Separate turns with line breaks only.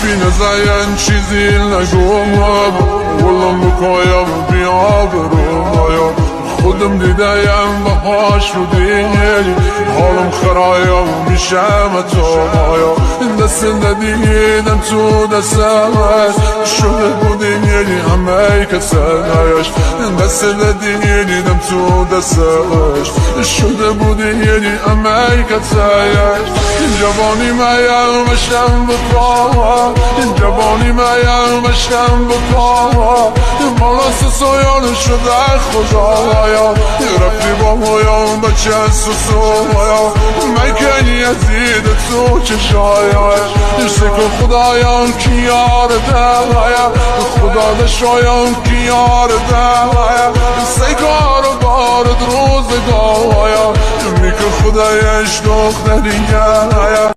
بی نزاین چیزی نگویم والله مکایم بیابرویم خودم دیدم بهاش رو دیگری حالم خرایم میشم تایا دست ندیدم تو دستش شده بودی همه کسایش دست ندیدم تو دستش شده بودی همه کسایش جوانی مایم بشم بکار جوانی مایم بشم بکار مالاس سویان شده خدایا رفتی با مویان بچه سوسویا مکنی ازید تو چشایش سکر خدایان کی یارده خدا دشایان کی یارده سکار بارد روزگایا میکن خدایش دختریه